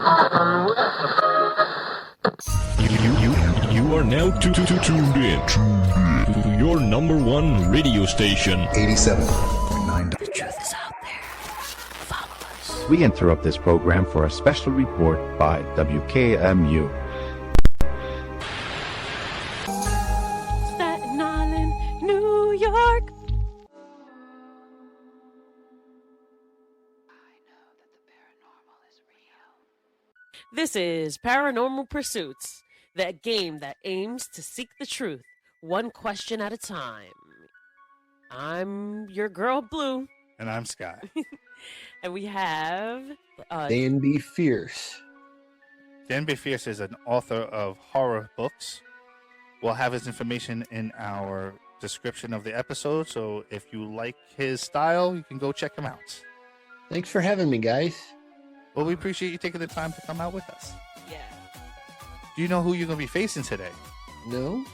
You are now tuned in to your number one radio station. 87.9. The truth is out there. Follow us. We interrupt this program for a special report by WKMU. Staten Island, New York. I know that the paranormal is real. This is Paranormal Pursuits, that game that aims to seek the truth, one question at a time. I'm your girl, Blue. And I'm Sky. And we have... Dan B. Fierce. Dan B. Fierce is an author of horror books. We'll have his information in our description of the episode, so if you like his style, you can go check him out. Thanks for having me, guys. Well, we appreciate you taking the time to come out with us. Yeah. Do you know who you're going to be facing today? No?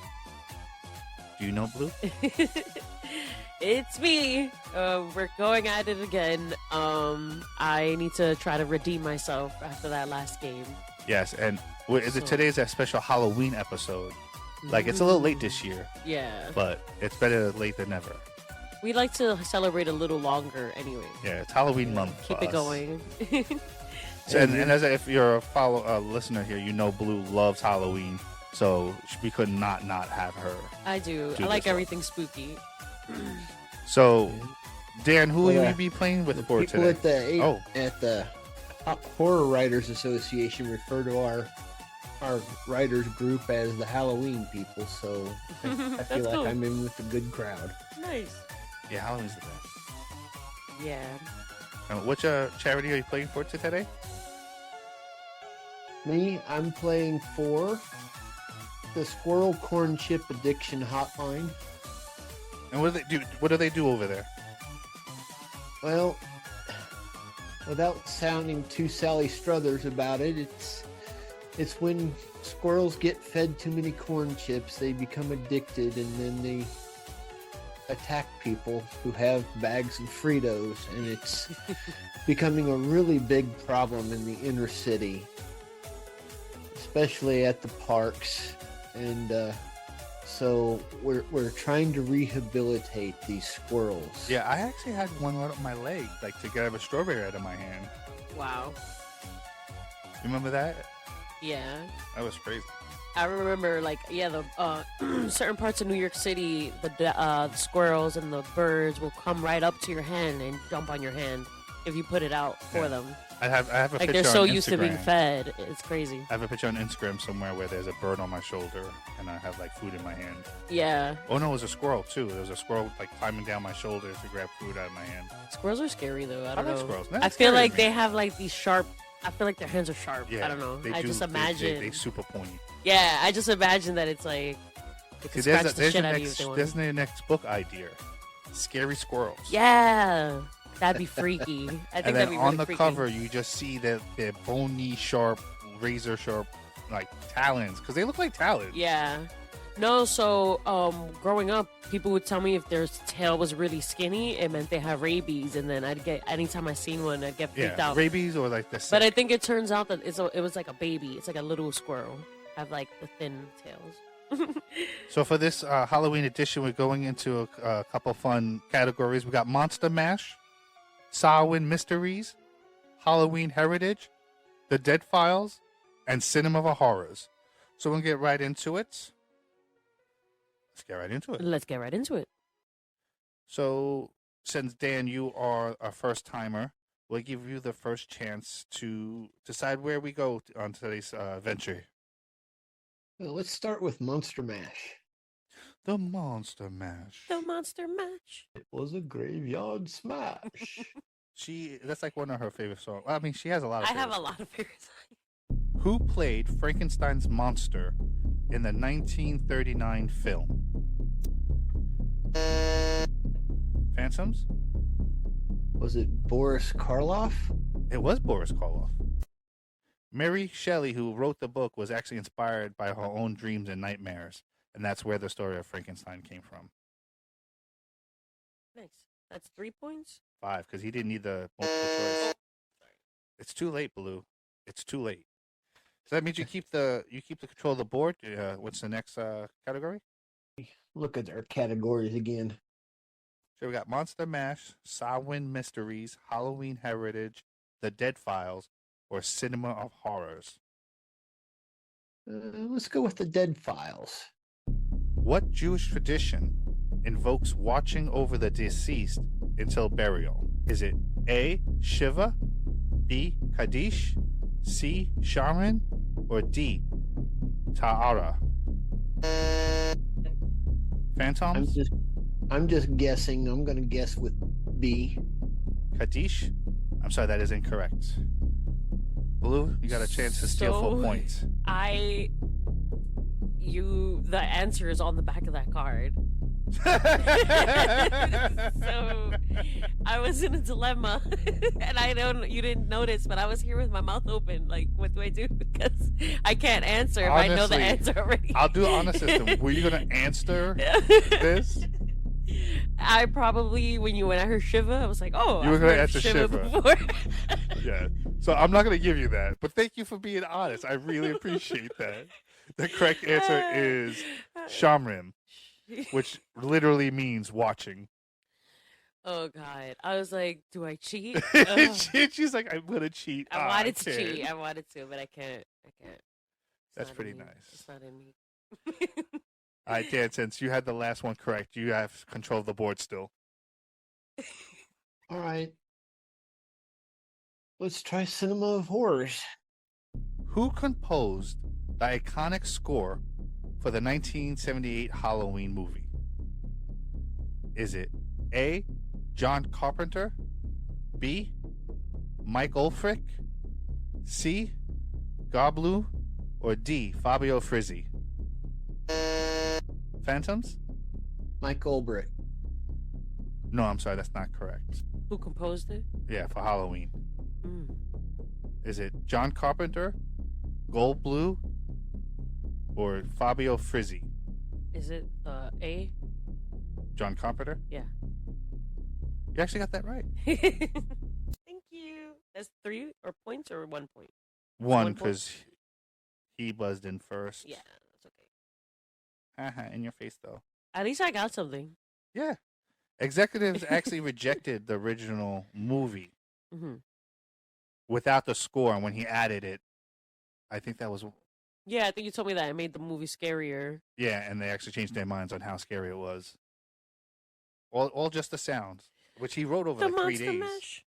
Do you know, Blue? It's me. We're going at it again. I need to try to redeem myself after that last game. Yes, and today's a special Halloween episode. Like, it's a little late this year. Yeah. But it's better late than never. We like to celebrate a little longer anyway. Yeah, it's Halloween month. Keep it going. So, and if you're a listener here, you know Blue loves Halloween, so we could not have her. I do. I like everything spooky. So, Dan, who will you be playing with for today? People at the Horror Writers Association refer to our writers group as the Halloween people, so I feel like I'm in with a good crowd. Nice. Yeah, Halloween's the best. Yeah. Which charity are you playing for today? Me, I'm playing for the Squirrel Corn Chip Addiction Hotline. And what do they do? What do they do over there? Well, without sounding too Sally Struthers about it, it's when squirrels get fed too many corn chips, they become addicted, and then they attack people who have bags of Fritos, and it's becoming a really big problem in the inner city, especially at the parks. And so we're trying to rehabilitate these squirrels. Yeah, I actually had one right up my leg, like to get a strawberry out of my hand. Wow. You remember that? Yeah. That was crazy. I remember, the certain parts of New York City, the squirrels and the birds will come right up to your hand and jump on your hand if you put it out for them. I have a picture they're so on used to being Instagram. fed. It's crazy. I have a picture on Instagram somewhere where there's a bird on my shoulder and I have like food in my hand. Yeah. Oh no, it was a squirrel too. There was a squirrel like climbing down my shoulder to grab food out of my hand. Squirrels are scary though. I don't know. Squirrels. I feel like they have like these sharp. I feel like their hands are sharp. Yeah, I don't know. I do, just imagine. They super pointy. Yeah, I just imagine that it's like they can scratch the shit out of you if they want. There's the next book idea. Scary squirrels. Yeah. That'd be freaky. I think and that'd then be on really the freaky. cover, you just see that they're bony, sharp, razor sharp, like talons, because they look like talons. Yeah. No, so growing up, people would tell me if their tail was really skinny, it meant they have rabies, and then anytime I seen one, I'd get freaked out. Rabies or like the. But I think it turns out that it was like a baby. It's like a little squirrel. Have like the thin tails. So for this Halloween edition, we're going into a couple fun categories. We got Monster Mash, Samhain Mysteries, Halloween Heritage, The Dead Files, and Cinema Horrors. So we'll get right into it. Let's get right into it. So since Dan, you are a first timer, we'll give you the first chance to decide where we go on today's venture. Well, let's start with Monster Mash. The Monster Mash. The Monster Mash. It was a graveyard smash. That's like one of her favorite songs. I mean, she has a lot of I have a lot of favorites. Who played Frankenstein's monster in the 1939 film? Phantoms? Was it Boris Karloff? It was Boris Karloff. Mary Shelley, who wrote the book, was actually inspired by her own dreams and nightmares, and that's where the story of Frankenstein came from. Nice. That's 3 points? 5, because he didn't need the multiple choice. It's too late, Blue. It's too late. So that means you keep the control of the board. What's the next category? Look at our categories again. So we got Monster Mash, Samhain Mysteries, Halloween Heritage, The Dead Files, or Cinema of Horrors. Let's go with the Dead Files. What Jewish tradition invokes watching over the deceased until burial? Is it A. Shiva, B. Kaddish, C. Sharon, or D. Ta'ara? Phantoms? I'm just guessing. I'm gonna guess with B. Kaddish? I'm sorry, that is incorrect. Blue, you got a chance to steal full points. The answer is on the back of that card. So I was in a dilemma, and you didn't notice, but I was here with my mouth open. Like, what do I do? Because I can't answer if I know the answer already. I'll do honest system. Were you gonna answer this? I probably, when I heard Shiva, I was like, oh, you were I've gonna heard answer Shiva Shiva. before. Yeah. So I'm not gonna give you that, but thank you for being honest. I really appreciate that. The correct answer is Shamrim, which literally means watching. Oh God! I was like, do I cheat? She's like, I'm gonna cheat. I wanted to cheat. I wanted to, but I can't. It's That's not pretty in me. nice. It's not in me. All right, Dan, since you had the last one correct, you have control of the board still. All right. Let's try Cinema of Horrors. Who composed the iconic score for the 1978 Halloween movie? Is it A. John Carpenter, B. Mike Oldfrick, C. Goblu, or D. Fabio Frizzi? Phantoms? Mike Olbrick. No, I'm sorry, that's not correct. Who composed it? Yeah, for Halloween. Mm. Is it John Carpenter, Goldblue, or Fabio Frizzi? Is it A? John Carpenter? Yeah. You actually got that right. Thank you. That's 3 or points or 1 point? One, point? because he buzzed in first. Yeah, that's okay. Haha, in your face, though. At least I got something. Yeah. Executives actually rejected the original movie Mm-hmm. without the score, and when he added it, I think that was... Yeah, I think you told me that it made the movie scarier. Yeah, and they actually changed their minds on how scary it was. All just the sounds, which he wrote over The like 3 Monster days. Mash.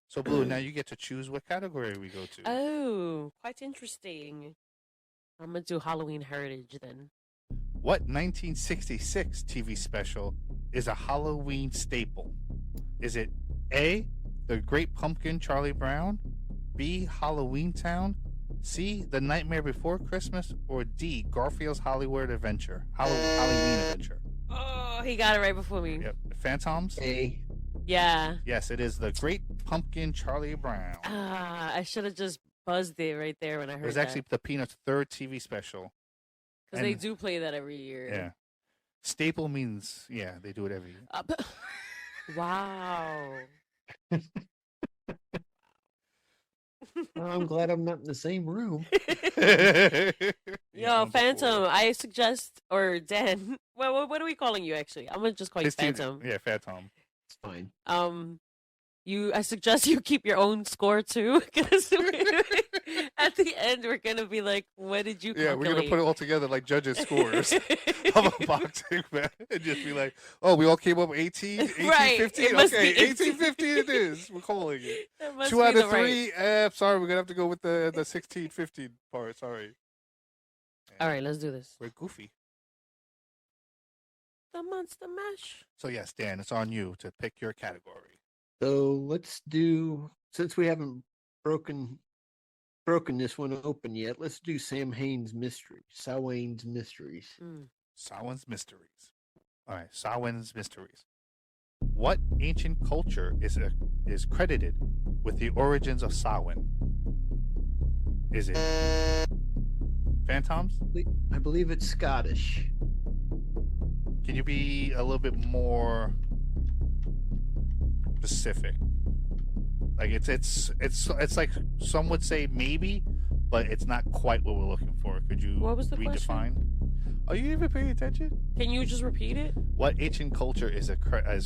So, Blue, now you get to choose what category we go to. Oh, quite interesting. I'm going to do Halloween Heritage then. What 1966 TV special is a Halloween staple? Is it A, The Great Pumpkin Charlie Brown, B, Halloween Town, C, The Nightmare Before Christmas, or D, Garfield's Hollywood Adventure? Halloween Adventure. Oh, he got it right before me. Yep. Phantoms? A. Yeah. Yes, it is The Great Pumpkin Charlie Brown. I should have just buzzed it right there when I heard It was that. actually the Peanuts' third TV special. Because they do play that every year. Yeah. Staple means, yeah, they do it every year. Wow. Well, I'm glad I'm not in the same room. Yo, Phantom, I suggest, or Dan, well, what are we calling you actually? I'm going to just call you Phantom. Yeah, Phantom. It's fine. I suggest you keep your own score too, because at the end we're gonna be like, "What did you?" Yeah, we're gonna put it all together like judges' scores of a boxing match, and just be like, "Oh, we all came up 18, 18, Right. 15. Okay, 18, 15 it is. We're calling it. 2 out of 3. Sorry, we're gonna have to go with the 16, 15 part. Sorry. All right, let's do this. We're goofy. The Monster Mash. So yes, Dan, it's on you to pick your category. So let's do, since we haven't broken this one open yet, let's do Samhain's Mysteries. Samhain's Mysteries. Samhain's Mysteries. All right, Samhain's Mysteries. What ancient culture is credited with the origins of Samhain? Is it Phantoms? I believe it's Scottish. Can you be a little bit more specific? Like it's like some would say maybe, but it's not quite what we're looking for. Could you What was the redefine? question? Are you even paying attention? Can you just repeat it? What ancient culture is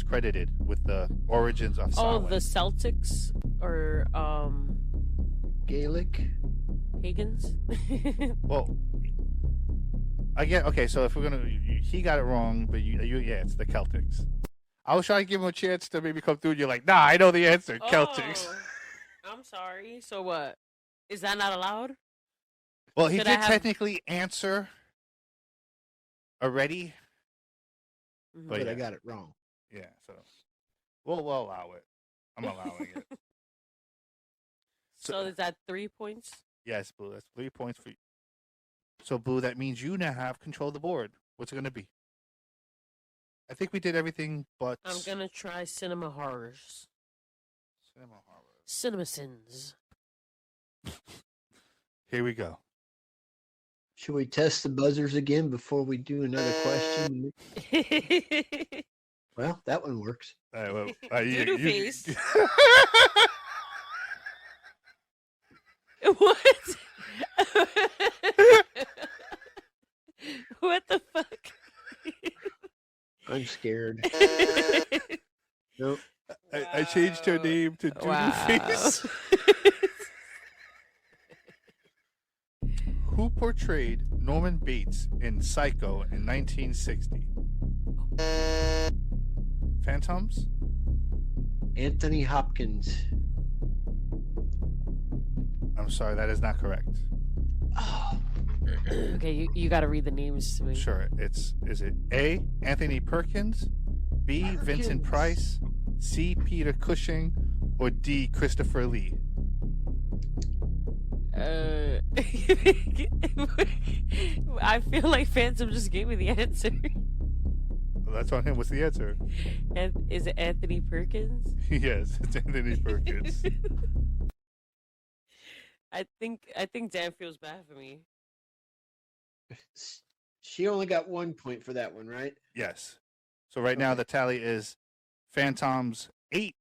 credited with the origins of Samhain? Oh, the Celtics or Gaelic. pagans. Well, again, okay. So if we're gonna, he got it wrong, but yeah, it's the Celtics. I was trying to give him a chance to maybe come through. And you're like, nah, I know the answer. Celtics. Oh, I'm sorry. So what? Is that not allowed? Well, he Should did I have- technically answer already. Mhm. But yeah. I got it wrong. Yeah, so we'll allow it. I'm allowing it. So is that 3 points? Yes, Blue. That's 3 points for you. So, Blue, that means you now have control of the board. What's it going to be? I think we did everything but... I'm gonna try cinema horrors. Cinema horror. Cinema sins. Here we go. Should we test the buzzers again before we do another question? Well, that one works. Doodoo face. What? What the fuck? I'm scared. Nope. I changed her name to Doodoo Wow. Face. Who portrayed Norman Bates in Psycho in 1960? Phantoms? Anthony Hopkins. I'm sorry, that is not correct. Oh, Okay, you got to read the names to me. Sure, is it A, Anthony Perkins, B, Vincent Perkins. Price, C, Peter Cushing, or D, Christopher Lee? I feel like Phantom just gave me the answer. Well, that's on him. What's the answer? And is it Anthony Perkins? Yes, it's Anthony Perkins. I think Dan feels bad for me. she only got 1 point for that one, right? Yes. So right now Okay. the tally is Phantoms 8,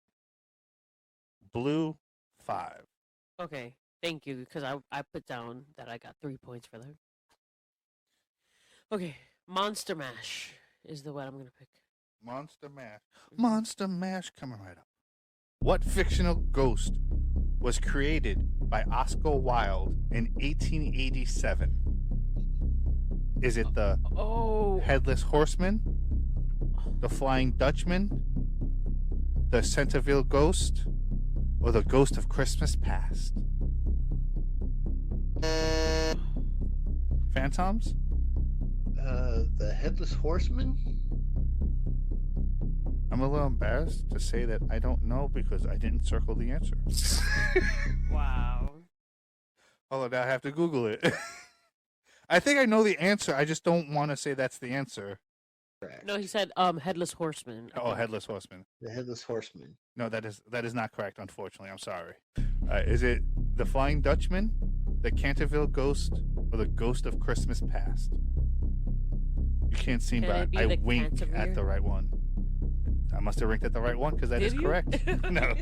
Blue 5. Okay, thank you, because I put down that I got 3 points for that. Okay, Monster Mash is the one I'm gonna pick. Monster Mash. Monster Mash coming right up. What fictional ghost was created by Oscar Wilde in 1887? Is it the Oh, Headless Horseman, the Flying Dutchman, the Centerville Ghost, or the Ghost of Christmas Past? Phantoms? The Headless Horseman? I'm a little embarrassed to say that I don't know because I didn't circle the answer. wow. Hold on, now I have to Google it. I think I know the answer. I just don't want to say that's the answer. Correct. No, he said Headless Horseman. I Oh, think. Headless Horseman. The Headless Horseman. No, that is not correct. Unfortunately, I'm sorry. Is it the Flying Dutchman, the Canterville Ghost, or the Ghost of Christmas Past? You can't see, Can but it be I the winked at Cantervere? the right one. I must have winked at the right one because that is Did you? correct. No,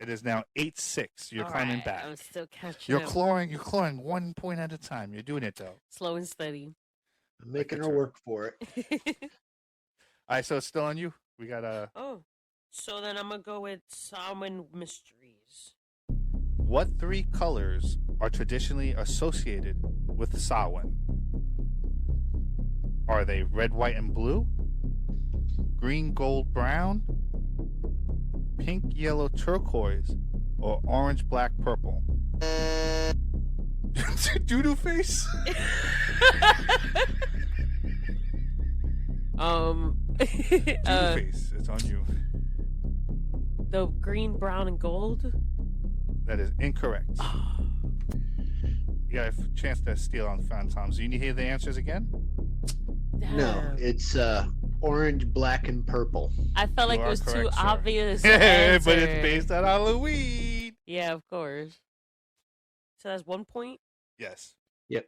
it is now 8-6. You're All climbing right, back. I'm still catching You're up. clawing. You're clawing 1 point at a time. You're doing it though. Slow and steady. I'm making at her your- work for it. All right, so it's still on you. We got Oh, so then I'm gonna go with Samhain Mysteries. what 3 colors are traditionally associated with Samhain? Are they red, white, and blue? Green, gold, brown? Pink, yellow, turquoise? Or orange, black, purple? Doodoo face? Doodoo face. It's on you. The green, brown, and gold. That is incorrect. You got a chance to steal on Phantoms. Do you need to hear the answers again? No, Damn. it's orange, black, and purple. I felt like You it are was too correct, sir. obvious. But it's answer. based on Halloween. Yeah, of course. So that's 1 point. Yes. Yep.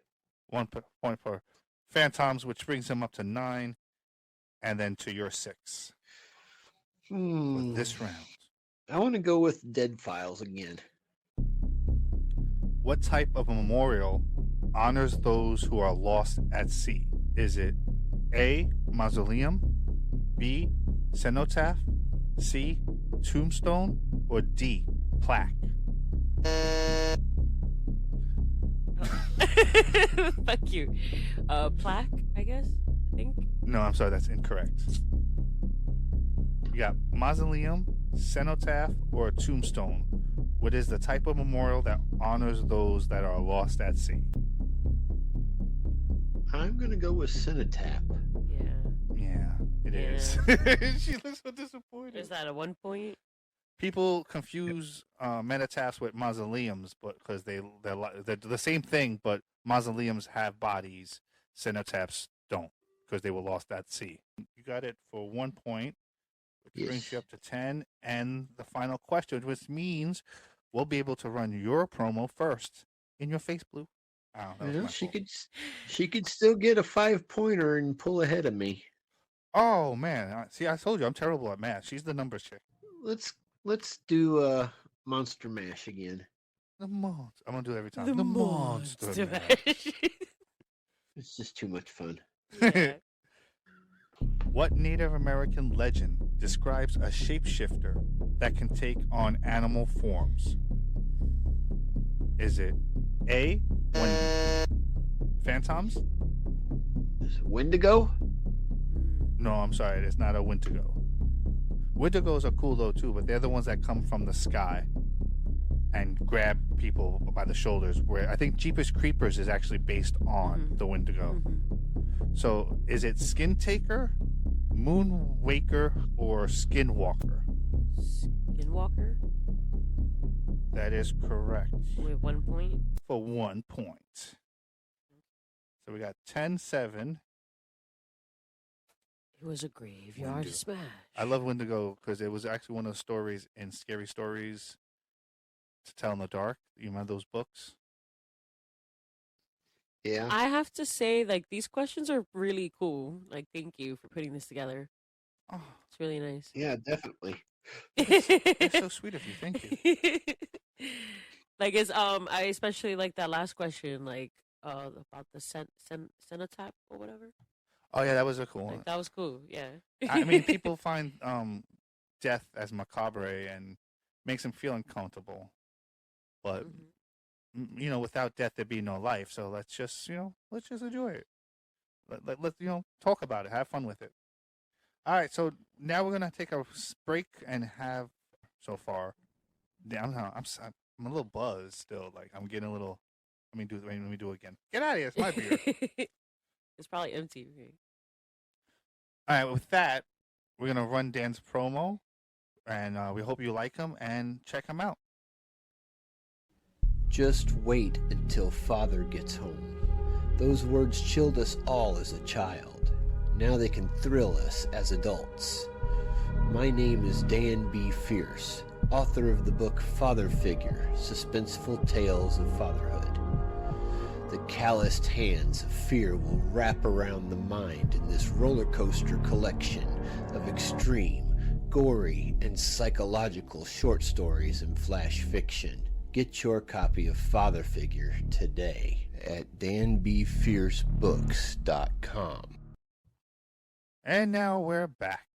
1 point for Phantoms, which brings them up to 9, and then to your 6 for Hmm. this round. I want to go with Dead Files again. What type of memorial honors those who are lost at sea? Is it A, mausoleum, B, cenotaph, C, tombstone, or D, plaque? Fuck you. Plaque, I guess. I think. No, I'm sorry, that's incorrect. You got mausoleum, cenotaph, or tombstone. What is the type of memorial that honors those that are lost at sea? I'm going to go with Cenotaph. Yeah. Yeah, it is. She looks so disappointed. Is that a 1 point? People confuse menotaphs with mausoleums, but because they're the same thing, but mausoleums have bodies, cenotaphs don't, because they were lost at sea. You got it for 1 point, which brings you up to 10. And the final question, which means we'll be able to run your promo first. In your face, Blue. Oh, that was my fault. She could still get a 5-pointer and pull ahead of me. Oh man, see, I told you I'm terrible at math. She's the numbers chick. Let's do Monster Mash again. The monster. I'm gonna do it every time. The monster. Mash. It's just too much fun. Yeah. What Native American legend describes a shapeshifter that can take on animal forms? Is it A, phantoms? Is it Wendigo? No, I'm sorry, it's not a Wendigo. Wendigos are cool though too, but they're the ones that come from the sky and grab people by the shoulders. Where I think Jeepers Creepers is actually based on the Wendigo. So, is it Skin Taker, Moon Waker, or Skinwalker? Skinwalker? That is correct. With 1 point? For 1 point. So we got 10-7. It was a graveyard Wendigo. smash. I love Wendigo because it was actually one of the stories in Scary Stories to Tell in the Dark. You remember those books? Yeah. I have to say, like, these questions are really cool. Like, thank you for putting this together. Oh, It's really nice. Yeah, definitely. it's so sweet of you. Thank you. Like, it's I especially like that last question, like about the cenotaph or whatever. Oh yeah, that was a cool Like, one. that was cool. Yeah. I mean, people find death as macabre and makes them feel uncomfortable, but you know, without death there'd be no life. So let's just enjoy it. Let's talk about it, have fun with it. All right, so now we're gonna take a break and have so far. I'm a little buzzed still. Like I'm getting a little. Let me do it again. Get out of here! It's my beer. It's probably empty. Right? All right, with that, we're gonna run Dan's promo, and we hope you like him and check him out. Just wait until Father gets home. Those words chilled us all as a child. Now they can thrill us as adults. My name is Dan B. Fierce, author of the book Father Figure, Suspenseful Tales of Fatherhood. The calloused hands of fear will wrap around the mind in this roller coaster collection of extreme, gory, and psychological short stories and flash fiction. Get your copy of Father Figure today at danbfiercebooks.com. And now we're back.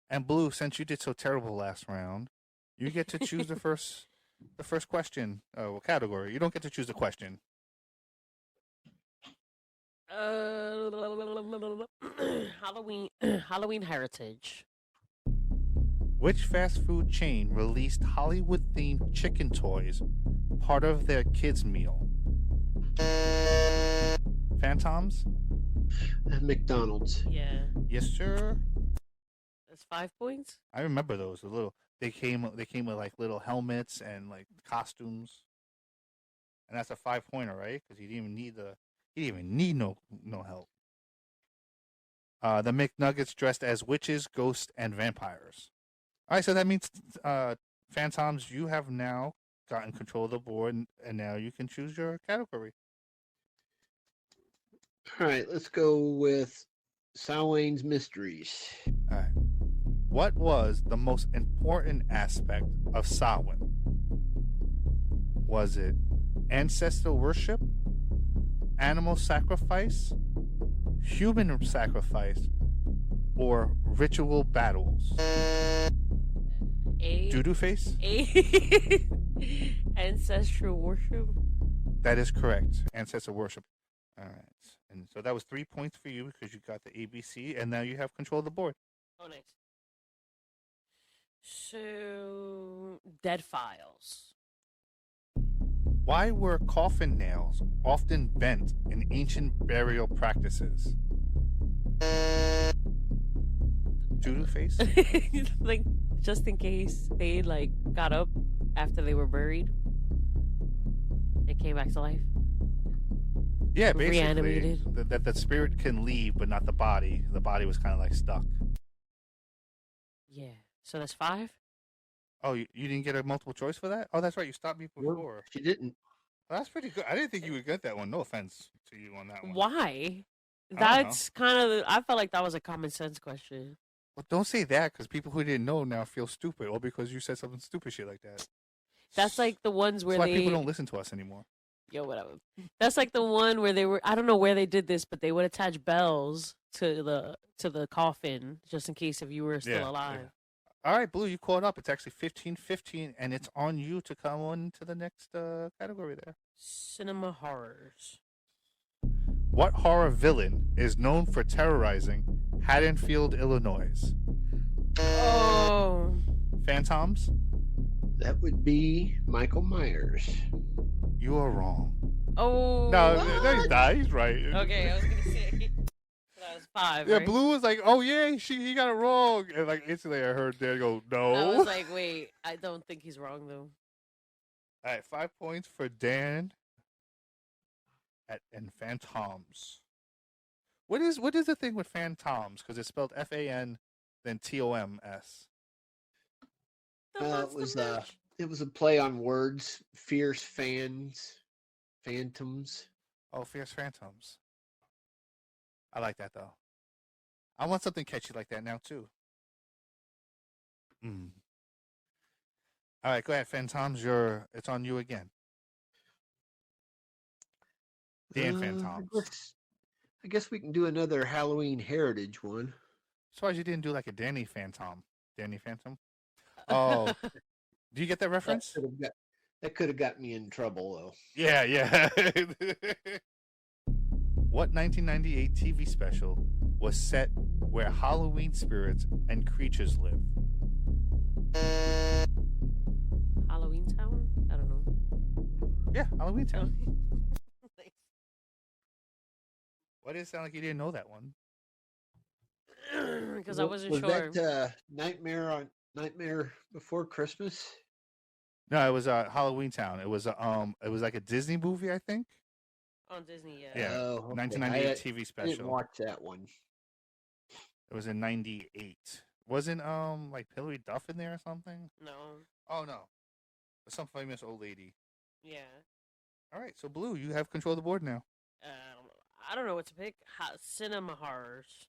And Blue, since you did so terrible last round, you get to choose the first question category. You don't get to choose the question. Halloween heritage. Which fast food chain released Hollywood-themed chicken toys, part of their kids' meal? Phantoms? McDonald's. Yeah. Yes, sir. That's 5 points. I remember those. They came with like little helmets and like costumes, and that's a 5-pointer, right? Because he didn't even need no help. The McNuggets dressed as witches, ghosts, and vampires. All right, so that means Phantoms, you have now gotten control of the board, and now you can choose your category. All right, let's go with Samhain Mysteries. All right. What was the most important aspect of Samhain? Was it ancestor worship, animal sacrifice, human sacrifice, or ritual battles? Doodoo face? Ancestral worship. That is correct. Ancestor worship. All right. And so that was 3 points for you because you got the ABC, and now you have control of the board. Oh, nice. So, dead files. Why were coffin nails often bent in ancient burial practices? Doodoo face? Like, just in case they, like, got up after they were buried and came back to life. Yeah, basically. Reanimated. That the spirit can leave, but not the body. The body was kind of like stuck. Yeah. So that's 5? Oh, you didn't get a multiple choice for that? Oh, that's right. You stopped me before. Well, she didn't. Well, that's pretty good. I didn't think you would get that one. No offense to you on that one. Why? I don't That's kind of. I felt like that was a common sense question. Well, don't say that because people who didn't know now feel stupid, or because you said something stupid shit like that. That's like the ones where That's why they. people don't listen to us anymore. Yo, whatever. That's like the one where they were. I don't know where they did this, but they would attach bells to the coffin just in case if you were still alive. Yeah. All right, Blue, you caught up. It's actually 15-15, and it's on you to come on to the next category there. Cinema horrors. What horror villain is known for terrorizing Haddonfield, Illinois? Oh. Phantoms? That would be Michael Myers. You are wrong. Oh. No, he's not. He's right. Okay, I was gonna say that was 5. Yeah, right? Blue was like, "Oh yeah, he got it wrong," and like instantly I heard Dan go, "No." I was like, wait, I don't think he's wrong though. All right, 5 points for Dan. And Phantoms. What is the thing with Phantoms? Because it's spelled FAN, then TOMS. It was a play on words. Fierce fans, phantoms. Oh, Fierce Phantoms. I like that though. I want something catchy like that now too. All right, go ahead, Phantoms. It's on you again. Dan Phantoms. I guess we can do another Halloween heritage one. Surprised you didn't do like a Danny Phantom. Danny Phantom? Oh. Do you get that reference? That could have got me in trouble, though. Yeah. What 1998 TV special was set where Halloween spirits and creatures live? Halloween Town? I don't know. Yeah, Halloween Town. Why did it sound like you didn't know that one? Because I wasn't was sure. That Nightmare Before Christmas? No, it was Halloween Town. It was like a Disney movie, I think. On Disney, yeah. Yeah, Oh, okay. 1998 TV special. I didn't watch that one. It was in '98. Wasn't like Hilary Duff in there or something? No. Oh no, some famous old lady. Yeah. All right, so Blue, you have control of the board now. I don't know what to pick. Cinema horrors.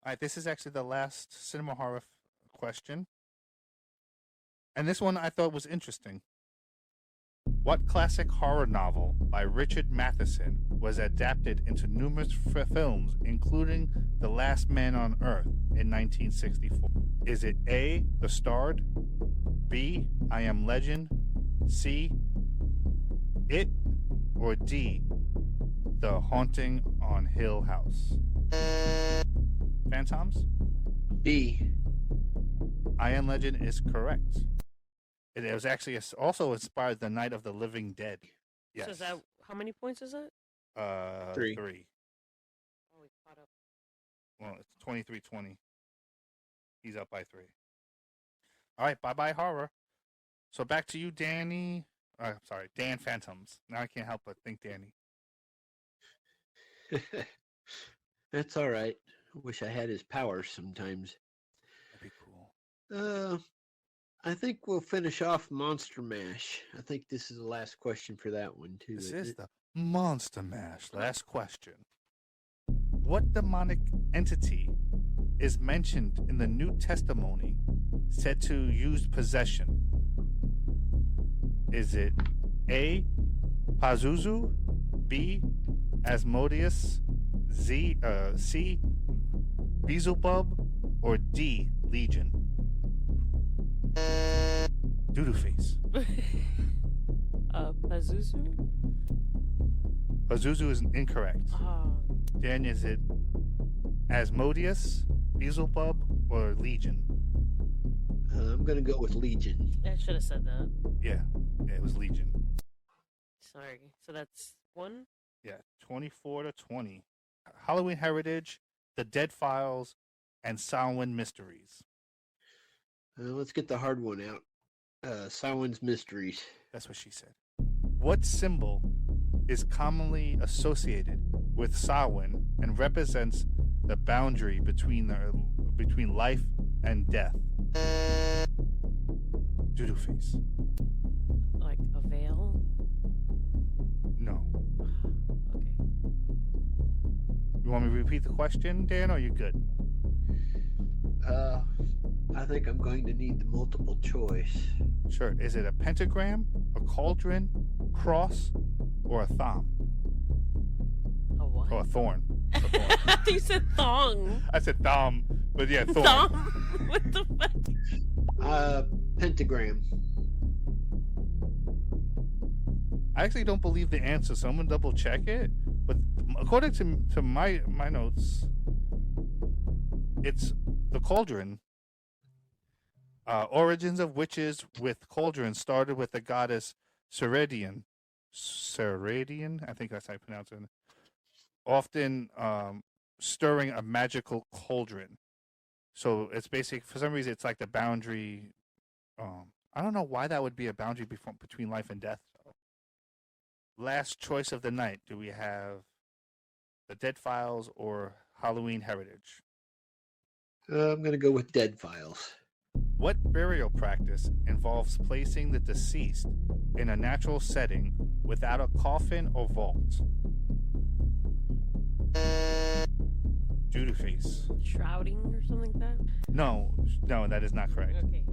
All right, this is actually the last cinema horror question. And this one I thought was interesting. What classic horror novel by Richard Matheson was adapted into numerous films, including The Last Man on Earth in 1964? Is it A, The Starred, B, I Am Legend, C, It, or D, The Haunting on Hill House? Phantoms? B. I Am Legend is correct. It was actually also inspired The Night of the Living Dead. Yes. So is that, how many points is that? 3. Oh, we caught up. Well, it's 23-20. He's up by 3. All right, bye-bye horror. So back to you, Danny. Sorry, Dan Phantoms. Now I can't help but think Danny. That's all right. I wish I had his powers sometimes. That'd be cool. I think we'll finish off Monster Mash. I think this is the last question for that one, too. This is the Monster Mash. Last question. What demonic entity is mentioned in the New Testimony said to use possession? Is it A. Pazuzu, B. Asmodeus, C. Beelzebub, or D. Legion? Doodoo face. Pazuzu? Pazuzu is incorrect. Dan, is it Asmodeus, Beelzebub, or Legion? I'm gonna go with Legion. I should have said that. Yeah, it was Legion. Sorry. So that's 1? Yeah, 24-20. Halloween Heritage, The Dead Files, and Samhain Mysteries. Let's get the hard one out. Samhain's Mysteries. That's what she said. What symbol is commonly associated with Samhain and represents the boundary between life and death? Doodoo face. Like a veil? No. Okay. You want me to repeat the question, Dan, or are you good? I think I'm going to need the multiple choice. Sure. Is it a pentagram, a cauldron, cross, or a thumb? A what? Or a thorn? A thorn. I thought you said thong. I said thumb, but yeah, thorn. Thong? What the fuck? Pentagram. I actually don't believe the answer, so I'm gonna double check it. But according to my notes, it's the cauldron. Origins of witches with cauldrons started with the goddess Ceredian. Ceredian, I think that's how you pronounce it. Often stirring a magical cauldron. So it's basically, for some reason, it's like the boundary. I don't know why that would be a boundary between life and death. Though. Last choice of the night. Do we have The Dead Files or Halloween Heritage? I'm going to go with Dead Files. What burial practice involves placing the deceased in a natural setting without a coffin or vault? Doodoo face. Shrouding or something like that? No, that is not correct. Okay.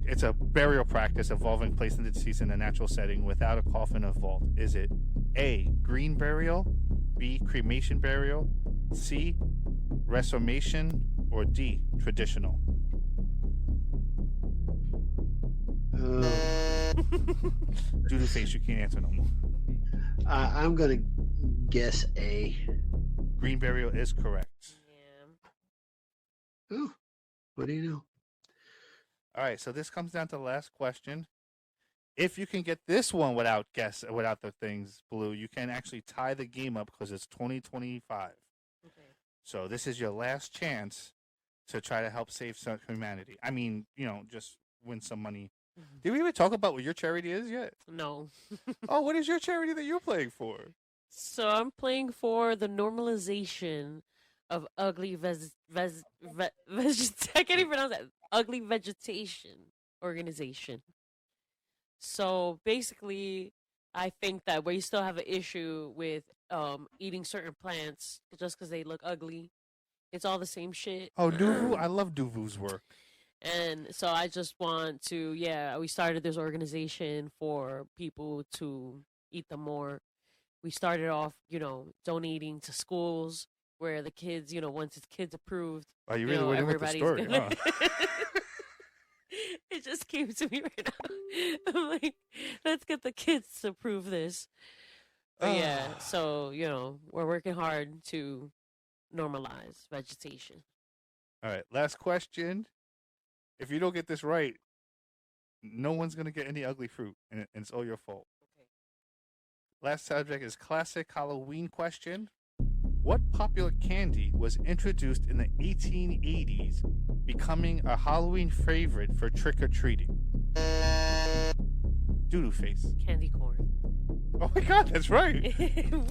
It's a burial practice involving placing the deceased in a natural setting without a coffin or vault. Is it A, green burial, B, cremation burial, C, resurrection, or D, traditional? Doodoo face, you can't answer no more. I'm going to guess A. Green burial is correct. Yeah. Oh, what do you know? All right, so this comes down to the last question. If you can get this one without the things, Blue, you can actually tie the game up because it's 20-25. Okay. So this is your last chance to try to help save some humanity. I mean, just win some money. Mm-hmm. Did we even talk about what your charity is yet? No. Oh, what is your charity that you're playing for? So I'm playing for the normalization of ugly I can't even pronounce that. Ugly vegetation organization. So basically, I think that we still have an issue with eating certain plants just because they look ugly. It's all the same shit. Oh, Duvu. I love Duvu's work. And so I just want to, we started this organization for people to eat them more. We started off, donating to schools where the kids, once it's kids approved. Oh, you really went with the story, huh? It just came to me right now. I'm like, let's get the kids to approve this. But yeah, so, we're working hard to normalize vegetation. All right, last question. If you don't get this right, no one's going to get any ugly fruit, and it's all your fault. Okay. Last subject is classic Halloween question. What popular candy was introduced in the 1880s, becoming a Halloween favorite for trick-or-treating? Doodoo face. Candy corn. Oh my god, that's right. Woo!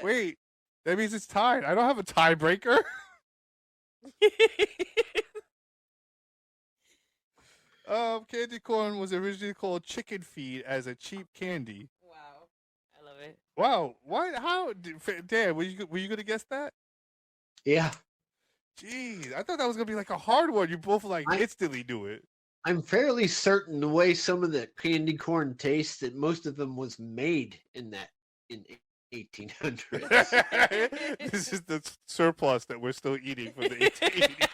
Wait, that means it's tied. I don't have a tiebreaker. Candy corn was originally called chicken feed as a cheap candy. Wow. I love it. Wow, what? How? Dan, were you going to guess that? Yeah, Jeez, I thought that was gonna be like a hard one. You both like I- instantly do it. I'm fairly certain the way some of the candy corn tastes that most of them was made in 1800s. This is the surplus that we're still eating from the 1880s.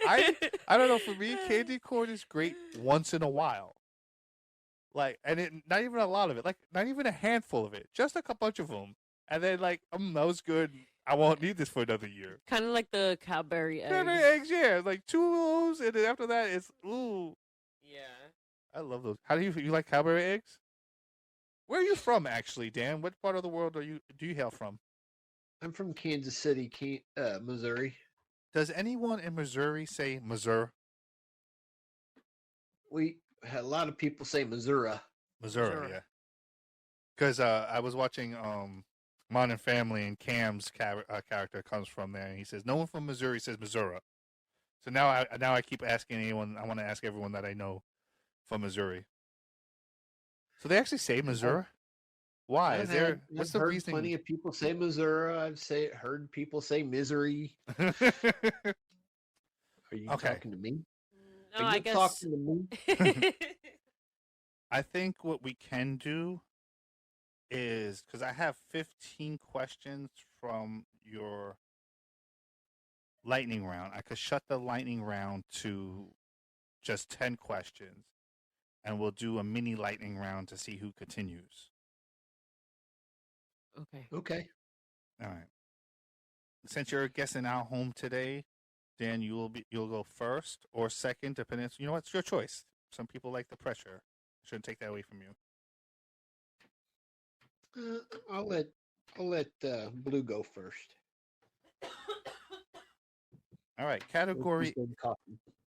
I don't know. For me, candy corn is great once in a while. Like, and it not even a lot of it. Like, not even a handful of it. Just a bunch of them, and then like, that was good. I won't need this for another year. Kind of like the cowberry eggs. Cranberry eggs, yeah, like 2 of those, and then after that, it's ooh. Yeah. I love those. How do you like cowberry eggs? Where are you from, actually, Dan? What part of the world do you hail from? I'm from Kansas City, Missouri. Does anyone in Missouri say Missouri? A lot of people say Missouri. Missouri, yeah. Because I was watching Modern Family, and Cam's character comes from there, and he says no one from Missouri says Missouri. So now I keep asking anyone. I want to ask everyone that I know from Missouri. So they actually say Missouri. Why? What's the heard reason? Plenty of people say Missouri. Heard people say misery. Are you Okay. talking to me? No, Are I you guess. talking to me? I think what we can do is, because I have 15 questions from your lightning round, I could shut the lightning round to just 10 questions, and we'll do a mini lightning round to see who continues. Okay. Okay. All right. Since you're guessing our home today, Dan, you'll go first or second, depending. You know what? It's your choice. Some people like the pressure. Shouldn't take that away from you. I'll let Blue go first. All right. Category.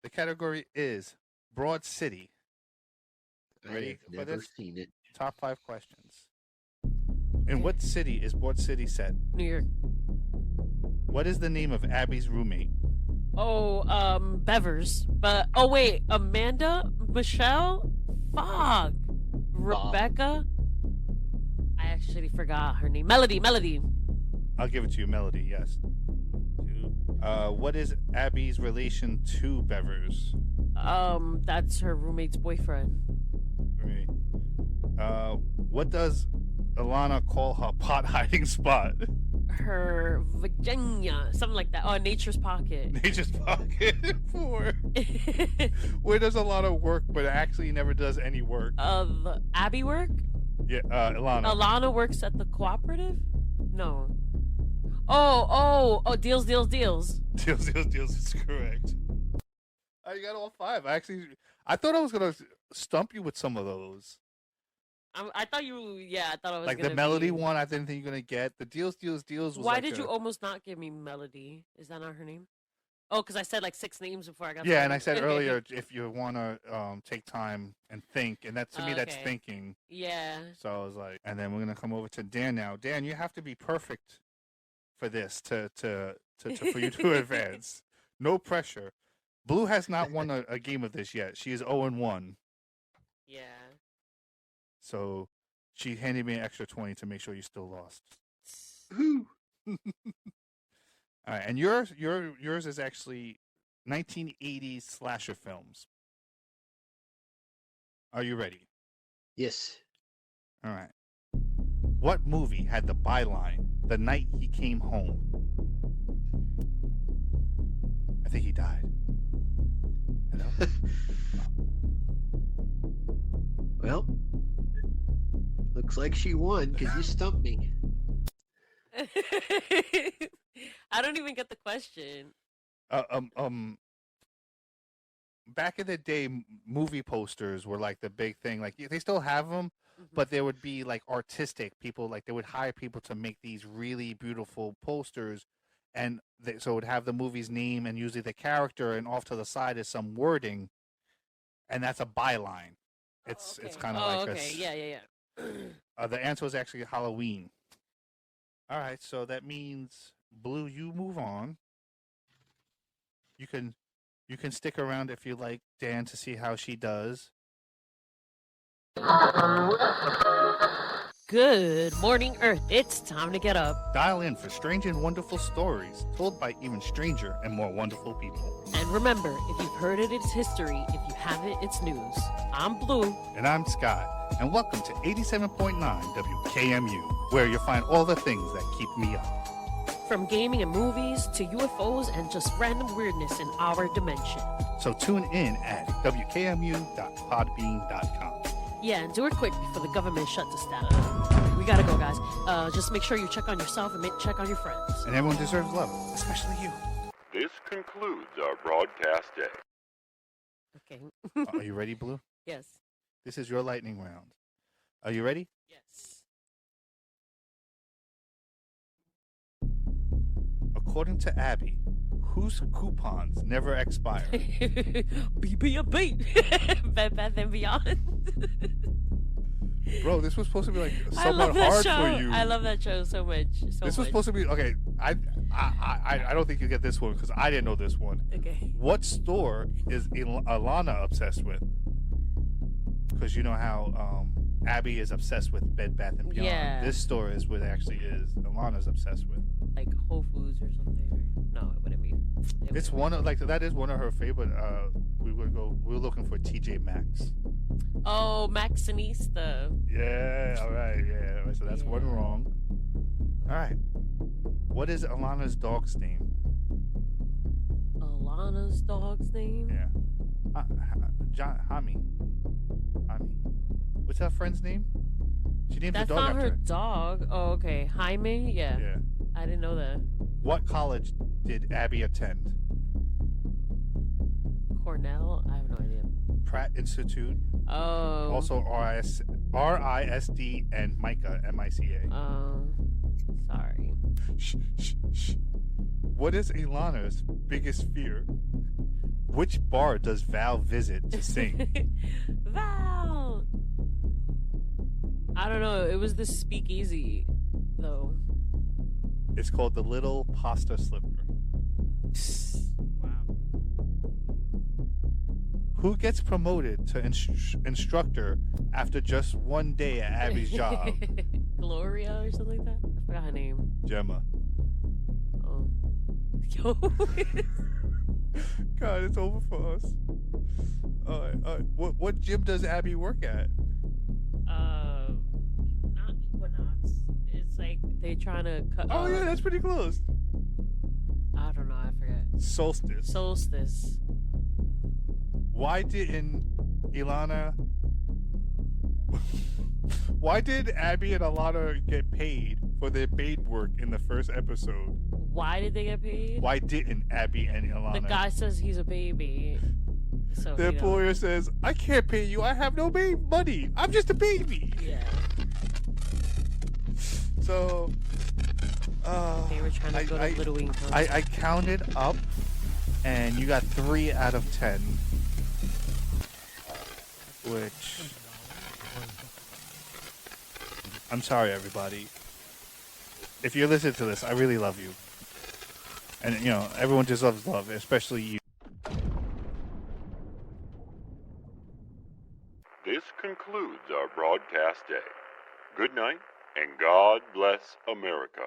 The category is Broad City. Ready I've for never this? seen it. Top 5 questions. In what city is Broad City set? New York. What is the name of Abby's roommate? Oh, Bevers. But wait, Amanda, Michelle, fuck, Rebecca. I actually forgot her name. Melody. I'll give it to you, Melody. Yes. What is Abby's relation to Bevers? That's her roommate's boyfriend. Right. What does Alana call her pot hiding spot? Her Virginia, something like that. Oh, Nature's Pocket. Nature's Pocket. Poor. Where does Alana work, but actually never does any work? Abby work? Yeah, Alana. Alana works at the cooperative? No. Oh, deals. Deals is correct. Oh, you got all 5. I thought I was gonna stump you with some of those. I thought you. Yeah, I thought I was Like gonna the Melody be... one. I didn't think you're gonna get the deals. Was Why like did you almost not give me Melody? Is that not her name? Oh, because I said like 6 names before I got. Yeah, and I said earlier if you want to take time and think, and that to me that's Okay. thinking. Yeah. So I was like, and then we're gonna come over to Dan now. Dan, you have to be perfect for this to for you to advance. No pressure. Blue has not won a game of this yet. She is 0-1. Yeah. So she handed me an extra 20 to make sure you still lost. Who? All right, and yours is actually 1980s slasher films. Are you ready? Yes. All right. What movie had the byline "The night he came home"? I think he died. Hello? Well, looks like she won because you stumped me. I don't even get the question. Back in the day, movie posters were like the big thing. Like they still have them, but there would be like artistic people. Like they would hire people to make these really beautiful posters, and so it would have the movie's name and usually the character, and off to the side is some wording, and that's a byline. It's kind of like okay. Yeah. the answer was actually Halloween. All right, so that means Blue, you move on. You can stick around if you like, Dan, to see how she does. Good morning, Earth. It's time to get up. Dial in for strange and wonderful stories told by even stranger and more wonderful people. And remember, if you've heard it, it's history. If you haven't, it's news. I'm Blue. And I'm Scott, and welcome to 87.9 WKMU, where you'll find all the things that keep me up. From gaming and movies to UFOs and just random weirdness in our dimension. So tune in at wkmu.podbean.com. Yeah, and do it quick before the government shuts us down. We gotta go, guys. Just make sure you check on yourself and check on your friends. And everyone deserves love, especially you. This concludes our broadcast day. Okay. Are you ready, Blue? Yes. This is your lightning round. Are you ready? Yes. According to Abby, whose coupons never expire? BB. Bed Bath and Beyond. Bro, this was supposed to be like I love somewhat that hard show. for you. I love that show so much. This was supposed to be okay. I don't think you get this one because I didn't know this one. Okay. What store is Alana obsessed with? Because you know how Abby is obsessed with Bed Bath and Beyond. Yeah. This store is what it actually is. Alana's obsessed with. Like Whole Foods or something. No, it wouldn't be. It's one of that is one of her favorite. We're looking for TJ Maxx. Oh, Maxinista. Yeah. All right. Yeah. All right, so that's one wrong. All right. What is Alana's dog's name? Alana's dog's name? Yeah. Hami. What's that friend's name? She named That's the dog not after her dog. Oh, okay. Jaime? Yeah. Yeah. I didn't know that. What college did Abby attend? Cornell? I have no idea. Pratt Institute. Oh. Also RISD and MICA, MICA. Sorry. Shh. What is Ilana's biggest fear? Which bar does Val visit to sing? Val! I don't know. It was the speakeasy, though. It's called the Little Pasta Slipper. Wow. Who gets promoted to instructor after just one day at Abby's job? Gloria or something like that? I forgot her name. Gemma. Oh. Yo. God, it's over for us. All right. What gym does Abby work at? Not Equinox. It's like they trying to cut. Oh yeah, that's pretty close. I don't know. I forget. Solstice. Why didn't Why did Abby and Alana get paid for their maid work in the first episode? Why did they get paid? Why didn't Abby and Alana? The guy says he's a baby. So the employer says, I can't pay you. I have no money. I'm just a baby. Yeah. So, They were trying to go to Little Wing. I counted up, and you got 3 out of 10. Which, I'm sorry, everybody. If you're listening to this, I really love you. And, everyone deserves love, especially you. This concludes our broadcast day. Good night, and God bless America.